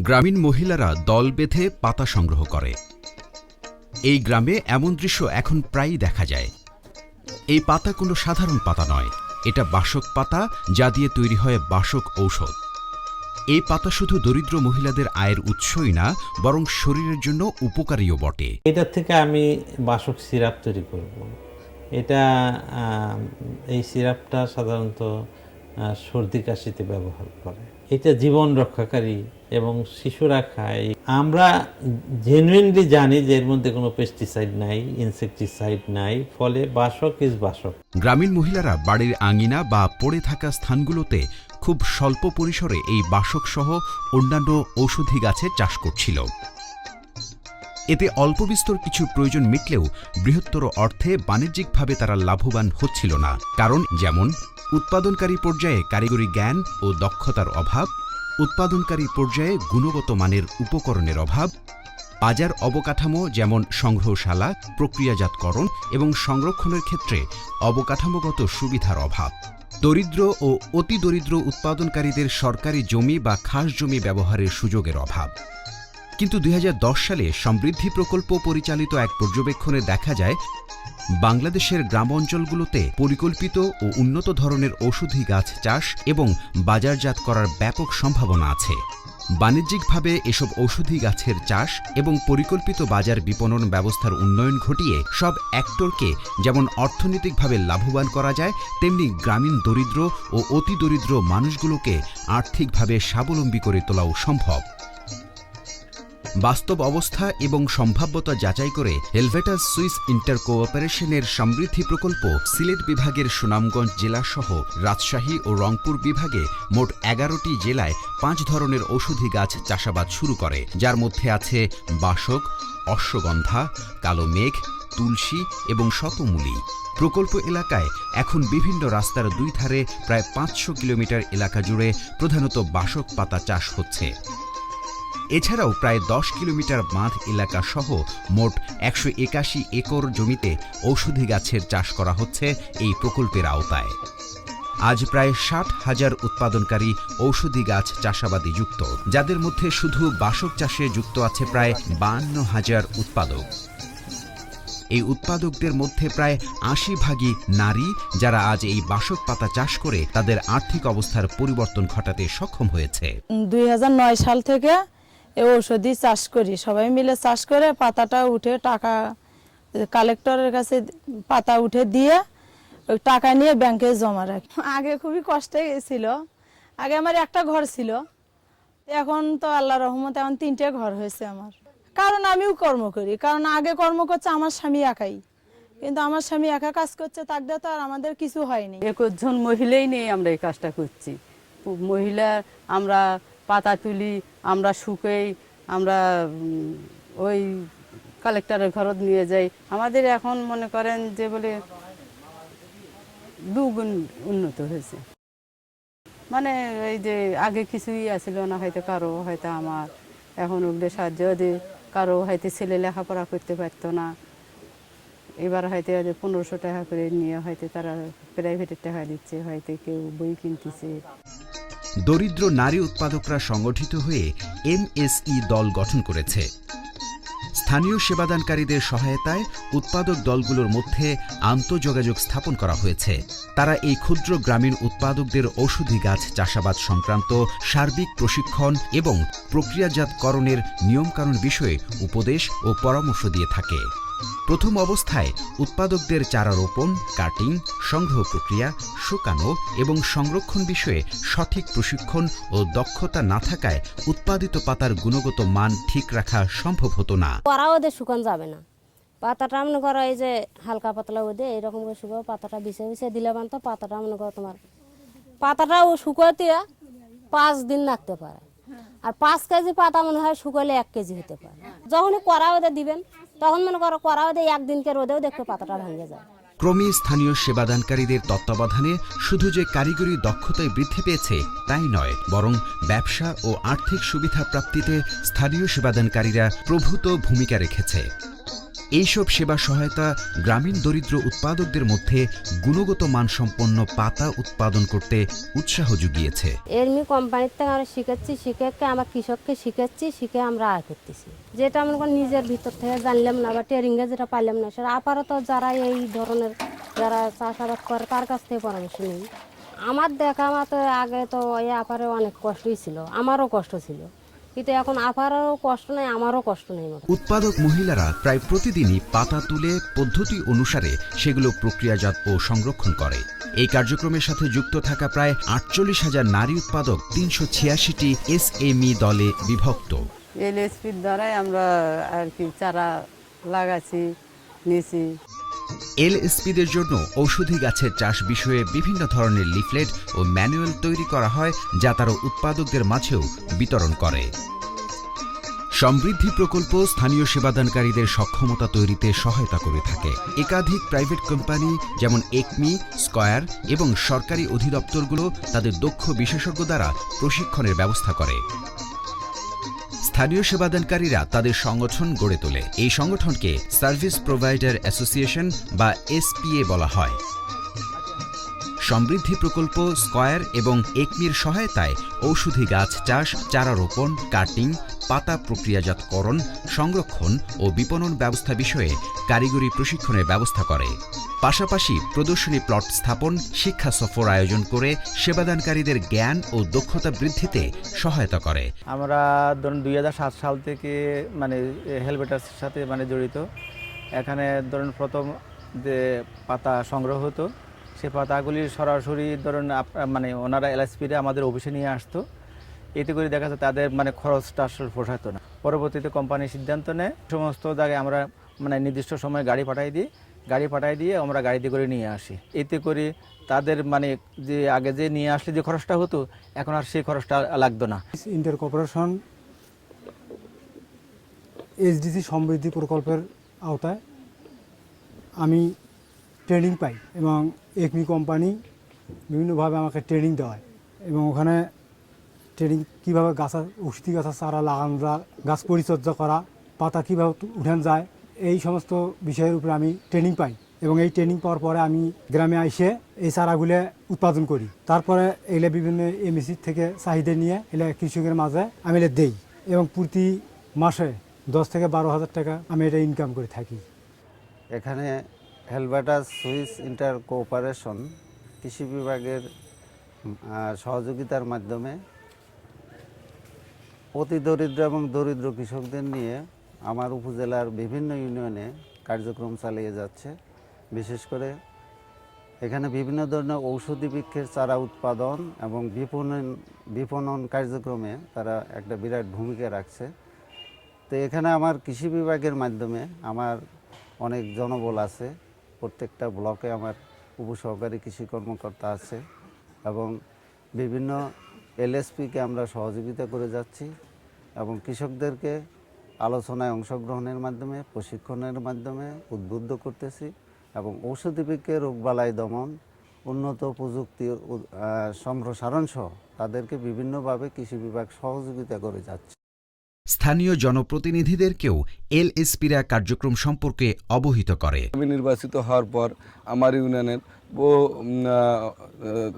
গ্রামীণ মহিলারা দল বেঁধে পাতা সংগ্রহ করে। এই গ্রামে এমন দৃশ্য এখন প্রায়ই দেখা যায়। এই পাতা কোনো সাধারণ পাতা নয়, এটা বাসক পাতা, যা দিয়ে তৈরি হয় বাসক ঔষধ। এই পাতা শুধু দরিদ্র মহিলাদের আয়ের উৎসই না, বরং শরীরের জন্য উপকারীও বটে। এটা থেকে আমি বাসক সিরাপ তৈরি করব। এই সিরাপটা সাধারণত সর্দি কাশিতে ব্যবহার করে। এটা জীবন রক্ষাকারী এবং শিশুরা খায়। আমরা জেনুইনলি জানি যে এর মধ্যে কোনো পেস্টিসাইড নাই, ইনসেকটিসাইড নাই, ফলে বাসক ইজ বাসক। গ্রামীণ মহিলারা বাড়ির আঙিনা বা পড়ে থাকা স্থানগুলোতে খুব স্বল্প পরিসরে এই বাসক সহ অন্যান্য ঔষধি গাছের চাষ করছিল। এতে অল্প বিস্তর কিছু প্রয়োজন মিটলেও বৃহত্তর অর্থে বাণিজ্যিকভাবে তারা লাভবান হচ্ছিল না। কারণ যেমন উৎপাদনকারী পর্যায়ে কারিগরি জ্ঞান ও দক্ষতার অভাব, উৎপাদনকারী পর্যায়ে গুণগত মানের উপকরণের অভাব, বাজার অবকাঠামো যেমন সংগ্রহশালা, প্রক্রিয়াজাতকরণ এবং সংরক্ষণের ক্ষেত্রে অবকাঠামোগত সুবিধার অভাব, দরিদ্র ও অতি দরিদ্র উৎপাদনকারীদের সরকারি জমি বা খাস জমি ব্যবহারের সুযোগের অভাব। কিন্তু 2010 সালে সমৃদ্ধি প্রকল্প পরিচালিত এক পর্যবেক্ষণে দেখা যায়, বাংলাদেশের গ্রাম অঞ্চলগুলোতে পরিকল্পিত ও উন্নত ধরনের ঔষধি গাছ চাষ এবং বাজারজাত করার ব্যাপক সম্ভাবনা আছে। বাণিজ্যিকভাবে এসব ঔষধি গাছের চাষ এবং পরিকল্পিত বাজার বিপণন ব্যবস্থার উন্নয়ন ঘটিয়ে সব অ্যাক্টরকে যেমন অর্থনৈতিকভাবে লাভবান করা যায়, তেমনি গ্রামীণ দরিদ্র ও অতি দরিদ্র মানুষগুলোকে আর্থিকভাবে স্বাবলম্বী করে তোলাও সম্ভব। বাস্তব অবস্থা এবং সম্ভাব্যতা যাচাই করে হেলভেটাস সুইস ইন্টার কোঅপারেশনের সমৃদ্ধি প্রকল্প সিলেট বিভাগের সুনামগঞ্জ জেলাসহ রাজশাহী ও রংপুর বিভাগে মোট 11টি জেলায় 5 ধরনের ঔষধি গাছ চাষাবাদ শুরু করে, যার মধ্যে আছে বাসক, অশ্বগন্ধা, কালো মেঘ, তুলসী এবং শতমূলী। প্রকল্প এলাকায় এখন বিভিন্ন রাস্তার দুই ধারে প্রায় 500 কিলোমিটার এলাকা জুড়ে প্রধানত বাসক পাতা চাষ হচ্ছে। এছাড়াও প্রায় 10 কিলোমিটার বাঁধ এলাকা সহ মোট 181 একর জমিতে ঔষধি গাছের চাষ করা হচ্ছে এই প্রকল্পের আওতায়। আজ প্রায় 60,000 উৎপাদনকারী ঔষধি গাছ চাষাবাদে যুক্ত, যাদের মধ্যে শুধু বাসক চাষে যুক্ত আছে প্রায় 52,000 উৎপাদক। এই উৎপাদকদের মধ্যে প্রায় 80% নারী, যারা আজ এই বাসক পাতা চাষ করে তাদের আর্থিক অবস্থার পরিবর্তন ঘটাতে সক্ষম হয়েছে। 2009 সাল থেকে এই ঔষধি চাষ করি, সবাই মিলে চাষ করে পাতাটা উঠে টাকা কালেক্টরের কাছে পাতা উঠে দিয়ে ওই টাকা নিয়ে ব্যাংকে জমা রাখি। আগে খুবই কষ্টে ছিল। আগে আমার একটা ঘর ছিল, এখন তো আল্লাহ রহমতে এখন 3টে ঘর হয়েছে আমার। কারণ আমিও কর্ম করি, কারণ আগে কর্ম করছে আমার স্বামী একাই, কিন্তু আমার স্বামী একা কাজ করছে, তার দিয়ে তো আর আমাদের কিছু হয়নি। 21 জন মহিলাই নিয়ে আমরা এই কাজটা করছি। মহিলা আমরা পাতা তুলি, আমরা শুকাই, আমরা ওই কালেক্টরের ঘরত নিয়ে যাই। আমাদের এখন মনে করেন যে বলে দুগুণ উন্নত হয়েছে। মানে এই যে আগে কিছুই আসছিল না, হয়তো কারো হয়তো আমার এখন ওগুলো সাহায্য দিয়ে কারো হয়তো ছেলে লেখাপড়া করতে পারতো না, এবার হয়তো 1500 টাকা করে নিয়ে হয়তো তারা প্রাইভেটের টাকা দিচ্ছে, হয়তো কেউ বই কিনতেছে। দরিদ্র নারী উৎপাদকরা সংগঠিত হয়ে এমএসই দল গঠন করেছে। স্থানীয় সেবাদানকারীদের সহায়তায় উৎপাদক দলগুলোর মধ্যে আন্তঃযোগাযোগ স্থাপন করা হয়েছে। তারা এই ক্ষুদ্র গ্রামীণ উৎপাদকদের ঔষধি গাছ চাষাবাদ সংক্রান্ত সার্বিক প্রশিক্ষণ এবং প্রক্রিয়াজাতকরণের নিয়মকানুন বিষয়ে উপদেশ ও পরামর্শ দিয়ে থাকে। প্রথম অবস্থায় উৎপাদকদের চারা রোপণ, কাটিং, সংগ্রহ প্রক্রিয়া, শুকানো এবং সংরক্ষণ বিষয়ে সঠিক প্রশিক্ষণ ও দক্ষতা না থাকায় উৎপাদিত পাতার গুণগত মান ঠিক রাখা সম্ভব হতো না। করা ওদের শুকান যাবে না, পাতাটা মনে করো এই যে হালকা পাতলা ওদের এইরকম করে শুকাও, পাতাটা বিছে দিলে বানতো পাতাটা মনে করো তোমার পাতাটাও শুকাতে 5 দিন লাগতে পারে, আর 5 কেজি পাতা মনে হয় শুকালে 1 কেজি হতে পারে। যখনই করা ওদের দিবেন তখন মনে করো করা ওদের 1 দিনকে রোদেও দেখবে পাতাটা ভেঙে যায়। ক্রমে স্থানীয় সেবাদানকারীদের তত্ত্বাবধানে শুধু যে কারিগরি দক্ষতায় বৃদ্ধি পেয়েছে তাই নয়, বরং ব্যবসা ও আর্থিক সুবিধা প্রাপ্তিতে স্থানীয় সেবাদানকারীরা প্রভূত ভূমিকা রেখেছে। এইসব সেবা সহায়তা গ্রামীণ দরিদ্র উৎপাদকদের মধ্যে গুণগত মানসম্পন্ন পাতা উৎপাদন করতে উৎসাহ জুগিয়েছে। এরমি কোম্পানির থেকে আমরা শিখেছি, শিখে আমার কৃষককে শিখেছি, শিখে আমরা আয় করতেছি। যেটা আমরা নিজের ভিতর থেকে জানলাম না বা ট্রেনিংয়ে যেটা পাইলাম না, সেটা আপাতত যারা এই ধরনের যারা চাষাবাদ করে তার কাছ থেকে পরামর্শ নেই। আমার দেখা মতো আগে তো এই আপারে অনেক কষ্টই ছিল, আমারও কষ্ট ছিল, কিন্তু এখন আপারও কষ্ট নেই, আমারও কষ্ট নেই। উৎপাদক মহিলারা প্রায় প্রতিদিনই পাতা তুলে পদ্ধতি অনুসারে সেগুলো প্রক্রিয়াজাত ও সংরক্ষণ করে। এই কার্যক্রমের সাথে যুক্ত থাকা প্রায় 48,000 নারী উৎপাদক 386টি এসএমই দলে বিভক্ত। এলএসপির দ্বারাই আমরা আর কি চারা লাগাচ্ছি, নিয়েছি। এলএসপিদের জন্য ঔষধি গাছের চাষ বিষয়ে বিভিন্ন ধরনের লিফলেট ও ম্যানুয়াল তৈরি করা হয়, যা তারা উৎপাদকদের মাঝেও বিতরণ করে। সমৃদ্ধি প্রকল্প স্থানীয় সেবাদানকারীদের সক্ষমতা তৈরিতে সহায়তা করে থাকে। একাধিক প্রাইভেট কোম্পানি যেমন একমি, স্কয়ার এবং সরকারি অধিদপ্তরগুলো তাদের দক্ষ বিশেষজ্ঞ দ্বারা প্রশিক্ষণের ব্যবস্থা করে। স্থানীয় সেবাদানকারীরা তাদের সংগঠন গড়ে তোলে। এই সংগঠনকে সার্ভিস প্রোভাইডার অ্যাসোসিয়েশন বা এসপিএ বলা হয়। সমৃদ্ধি প্রকল্প, স্কয়ার এবং একমির সহায়তায় ঔষধি গাছ চাষ, চারা রোপণ, কাটিং, পাতা প্রক্রিয়াজাতকরণ, সংরক্ষণ ও বিপণন ব্যবস্থা বিষয়ে কারিগরি প্রশিক্ষণের ব্যবস্থা করে। পাশাপাশি প্রদর্শনী প্লট স্থাপন, শিক্ষা সফর আয়োজন করে সেবাদানকারীদের জ্ঞান ও দক্ষতা বৃদ্ধিতে সহায়তা করে। আমরা ধরুন 2007 সাল থেকে মানে হেলভেটাসের সাথে মানে জড়িত। এখানে ধরুন প্রথম যে পাতা সংগ্রহ হতো, সে পাতাগুলি সরাসরি ধরুন মানে ওনারা এলএসপিরা আমাদের অফিসে নিয়ে আসতো। এতে করে দেখা যাচ্ছে তাদের মানে খরচটা আসলে পোষাতো না। পরবর্তীতে কোম্পানি সিদ্ধান্ত নেয় সমস্ত জায়গায় আমরা মানে নির্দিষ্ট সময়ে গাড়ি পাঠাই দিয়ে আমরা গাড়িতে করে নিয়ে আসি। এতে করে তাদের মানে যে আগে যে নিয়ে আসলে যে খরচটা হতো, এখন আর সেই খরচটা লাগতো না। ইন্টার কর্পোরেশন এসডিসি সমৃদ্ধি প্রকল্পের আওতায় আমি ট্রেনিং পাই এবং একমি কোম্পানি বিভিন্নভাবে আমাকে ট্রেনিং দেওয়ায় এবং ওখানে ট্রেনিং কীভাবে ঔষধি গাছের চারা লাগানো যায়, গাছ পরিচর্যা করা, পাতা কীভাবে উঠান যায়, এই সমস্ত বিষয়ের উপরে আমি ট্রেনিং পাই এবং এই ট্রেনিং পাওয়ার পরে আমি গ্রামে এসে এই চারাগুলো উৎপাদন করি। তারপরে এগুলো বিভিন্ন এমএসি থেকে চাহিদা নিয়ে এগুলো কৃষকের মাঝে আমি এগুলো দেই এবং প্রতি মাসে 10 থেকে 12,000 টাকা আমি এটা ইনকাম করে থাকি। এখানে হেলভেটাস সুইস ইন্টার কোঅপারেশন কৃষি বিভাগের সহযোগিতার মাধ্যমে অতি দরিদ্র এবং দরিদ্র কৃষকদের নিয়ে আমার উপজেলার বিভিন্ন ইউনিয়নে কার্যক্রম চালিয়ে যাচ্ছে। বিশেষ করে এখানে বিভিন্ন ধরনের ঔষধি বৃক্ষের চারা উৎপাদন এবং বিপণন কার্যক্রমে তারা একটা বিরাট ভূমিকা রাখছে। তো এখানে আমার কৃষি বিভাগের মাধ্যমে আমার অনেক জনবল আছে। প্রত্যেকটা ব্লকে আমার উপসহকারী কৃষি কর্মকর্তা আছে এবং বিভিন্ন এলএসপিকে আমরা সহযোগিতা করে যাচ্ছি এবং কৃষকদেরকে আলোচনায় অংশগ্রহণের মাধ্যমে, প্রশিক্ষণের মাধ্যমে উদ্বুদ্ধ করতেছি এবং ঔষধি বৃক্ষের রোগবালাই দমন, উন্নত প্রযুক্তি সম্প্রসারণ সহ তাদেরকে বিভিন্নভাবে কৃষি বিভাগ সহযোগিতা করে যাচ্ছে। স্থানীয় জনপ্রতিনিধিদেরকেও এলএসপিরা কার্যক্রম সম্পর্কে অবহিত করে। আমি নির্বাচিত হওয়ার পর আমার ইউনিয়নের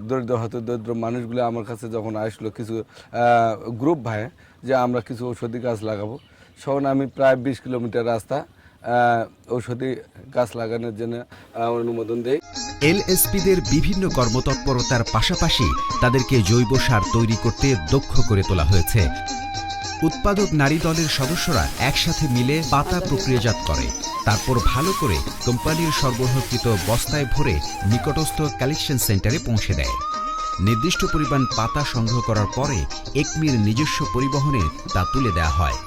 দরিদ্র মানুষগুলো আমার কাছে যখন আসলো কিছু গ্রুপ ভাই যে আমরা কিছু ঔষধি গাছ লাগাবো, তখন আমি প্রায় 20 কিলোমিটার রাস্তা ঔষধি গাছ লাগানোর জন্য অনুমোদন দেই। এলএসপিদের বিভিন্ন কর্মতৎপরতার পাশাপাশি তাদেরকে জৈব সার তৈরি করতে দক্ষ করে তোলা হয়েছে। উৎপাদক নারী দলের সদস্যরা একসাথে মিলে পাতা প্রক্রিয়াজাত করে, তারপর ভালো করে কোম্পানির সরবরাহকৃত বস্তায় ভরে নিকটস্থ কালেকশন সেন্টারে পৌঁছে দেয়। নির্দিষ্ট পরিমাণ পাতা সংগ্রহ করার পরে একমির নিজস্ব পরিবহনে তা তুলে দেওয়া হয়।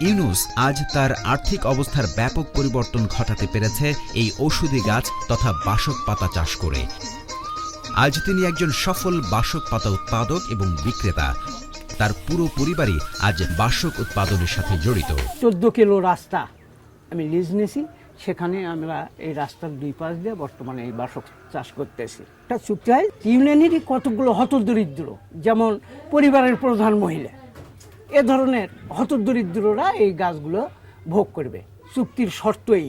ইউনুস আজ তার আর্থিক অবস্থার ব্যাপক পরিবর্তন ঘটাতে পেরেছে এই ঔষধি গাছ তথা বাসক পাতা চাষ করে। আজ তিনি একজন সফল বাসক পাতা উৎপাদক এবং বিক্রেতা। তার পুরো পরিবারই আজ বাসক উৎপাদনের সাথে জড়িত। 14 কিলো রাস্তা আমি লিজ নিয়েছি, সেখানে আমরা এই রাস্তার 2 পাশ দিয়ে বর্তমানে এই বাসক চাষ করতেছি। একটা চুক্তি হয় ইউনিয়নেরই কতগুলো হতদরিদ্র, যেমন পরিবারের প্রধান মহিলা, এ ধরনের হতদরিদ্ররা এই গাছগুলো ভোগ করবে চুক্তির শর্তই।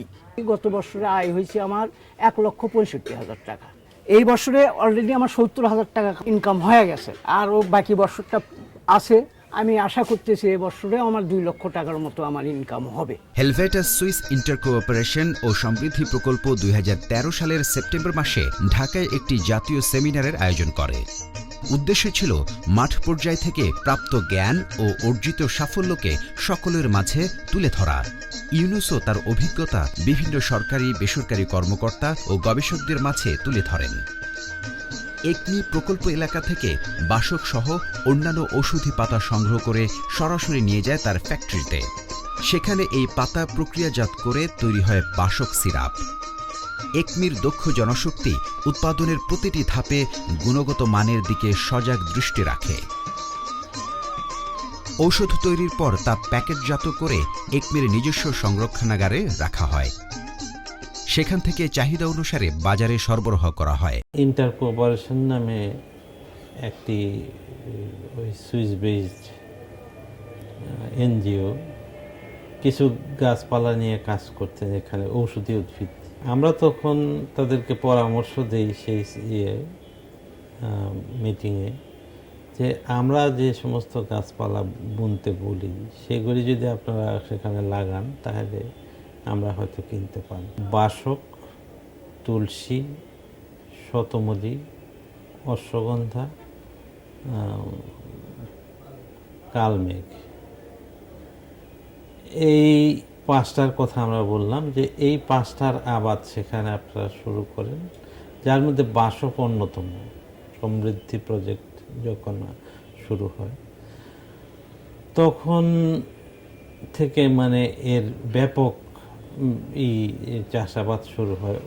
গত বছরে আয় হয়েছে আমার 1,65,000 টাকা। এই বছরে অলরেডি আমার 70,000 টাকা ইনকাম হয়ে গেছে, আরও বাকি বছরটা আছে। আমি আশা করতেছি এই বছরে আমার 2 লক্ষ টাকার মতো আমার ইনকাম হবে। হেলভেটাস সুইস ইন্টার কোঅপারেশন ও সমৃদ্ধি প্রকল্প 2013 সালের সেপ্টেম্বর মাসে ঢাকায় একটি জাতীয় সেমিনারের আয়োজন করে। উদ্দেশ্য ছিল মাঠ পর্যায় থেকে প্রাপ্ত জ্ঞান ও অর্জিত সাফল্যকে সকলের মাঝে তুলে ধরা। ইউনুসও তার অভিজ্ঞতা বিভিন্ন সরকারি বেসরকারি কর্মকর্তা ও গবেষকদের মাঝে তুলে ধরেন। একমি প্রকল্প এলাকা থেকে বাসক সহ অন্যান্য ঔষধি পাতা সংগ্রহ করে সরাসরি নিয়ে যায় তার ফ্যাক্টরিতে। সেখানে এই পাতা প্রক্রিয়াজাত করে তৈরি হয় বাসক সিরাপ। একমির দক্ষ জনশক্তি উৎপাদনের প্রতিটি ধাপে গুণগত মানের দিকে সজাগ দৃষ্টি রাখে। ঔষধ তৈরির পর তা প্যাকেটজাত করে একমির নিজস্ব সংরক্ষণাগারে রাখা হয়। সেখান থেকে চাহিদা অনুসারে বাজারে সরবরাহ করা হয়। ইন্টার কোঅপারেশন নামে একটি ওই সুইস বেসড এনজিও কিছু গাছপালা নিয়ে কাজ করতেন এখানে, ঔষধি উদ্ভিদ। আমরা তখন তাদেরকে পরামর্শ দিই সেই মিটিংয়ে যে আমরা যে সমস্ত গাছপালা বুনতে বলি সেগুলি যদি আপনারা সেখানে লাগান তাহলে আমরা হয়তো কিনতে পারি। বাসক, তুলসী, শতমূলী, অশ্বগন্ধা, কালমেঘ, এই 5টার কথা আমরা বললাম যে এই 5টার আবাদ সেখানে আপনারা শুরু করেন, যার মধ্যে বাসক অন্যতম। সমৃদ্ধি প্রজেক্ট যখন শুরু হয় তখন থেকে মানে এর ব্যাপক চাষাবাদ শুরু হয়।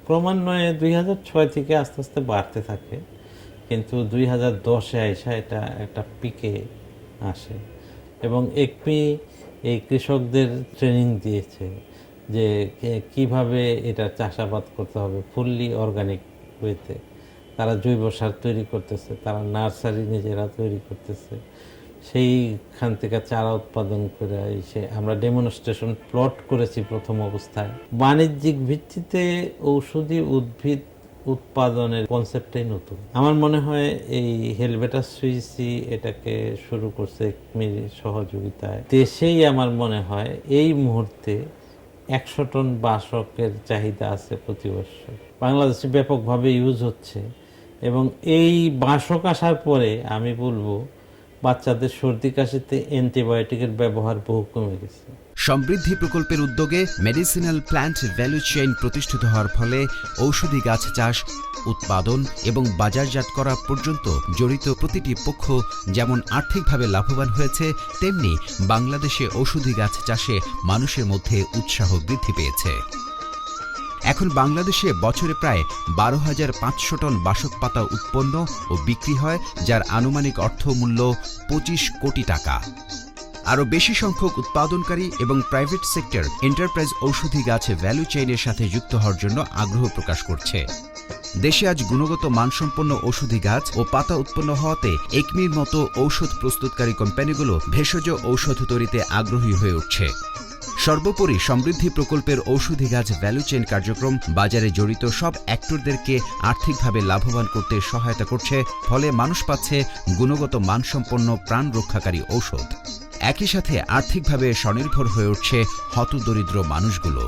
ক্রমান্বয়ে 2006 থেকে আস্তে আস্তে বাড়তে থাকে, কিন্তু 2010-এ আইসা এটা একটা পিকে আসে এবং একমি এই কৃষকদের ট্রেনিং দিয়েছে যে কিভাবে এটা চাষাবাদ করতে হবে ফুললি অর্গানিক ওয়েতে। তারা জৈব সার তৈরি করতেছে, তারা নার্সারি নিজেরা তৈরি করতেছে, সেইখান থেকে চারা উৎপাদন করে এসে আমরা ডেমনস্ট্রেশন প্লট করেছি প্রথম অবস্থায়। বাণিজ্যিক ভিত্তিতে ঔষধি উদ্ভিদ উৎপাদনের কনসেপ্টটাই নতুন। আমার মনে হয় এই হেলভেটাস সুইসই এটাকে শুরু করছে একমির সহযোগিতায়। দেশেই আমার মনে হয় এই মুহূর্তে 100 টন বাসকের চাহিদা আছে প্রতি বছর। বাংলাদেশে ব্যাপকভাবে ইউজ হচ্ছে এবং এই বাসক আসার পরে আমি বলবো বাচ্চাদের সর্দি কাশিতে অ্যান্টিবায়োটিকের ব্যবহার বহু কমে গেছে। সমৃদ্ধি প্রকল্পের উদ্যোগে মেডিসিনাল প্ল্যান্ট ভ্যালু চেইন প্রতিষ্ঠিত হওয়ার ফলে ঔষধি গাছ চাষ, উৎপাদন এবং বাজারজাত করা পর্যন্ত জড়িত প্রতিটি পক্ষ যেমন আর্থিকভাবে লাভবান হয়েছে, তেমনি বাংলাদেশে ঔষধি গাছ চাষে মানুষের মধ্যে উৎসাহ বৃদ্ধি পেয়েছে। এখন বাংলাদেশে বছরে প্রায় 12,500 টন বাসক পাতা উৎপন্ন ও বিক্রি হয়, যার আনুমানিক অর্থমূল্য 25 কোটি টাকা। আরও বেশি সংখ্যক উৎপাদনকারী এবং প্রাইভেট সেক্টর এন্টারপ্রাইজ ঔষধি গাছ ভ্যালু চেইনের সাথে যুক্ত হওয়ার জন্য আগ্রহ প্রকাশ করছে। দেশে আজ গুণগত মানসম্পন্ন ঔষধি গাছ ও পাতা উৎপন্ন হওয়াতে একমির মতো ঔষধ প্রস্তুতকারী কোম্পানিগুলো ভেষজ ঔষধ তৈরিতে আগ্রহী হয়ে উঠছে। সর্বোপরি সমৃদ্ধি প্রকল্পের ঔষধি গাছ ভ্যালু চেইন কার্যক্রম বাজারে জড়িত সব অ্যাক্টরদেরকে আর্থিকভাবে লাভবান করতে সহায়তা করছে, ফলে মানুষ পাচ্ছে গুণগত মানসম্পন্ন প্রাণ রক্ষাকারী ঔষধ। একই সাথে আর্থিকভাবে স্বনির্ভর হয়ে উঠছে হতদরিদ্র মানুষগুলো।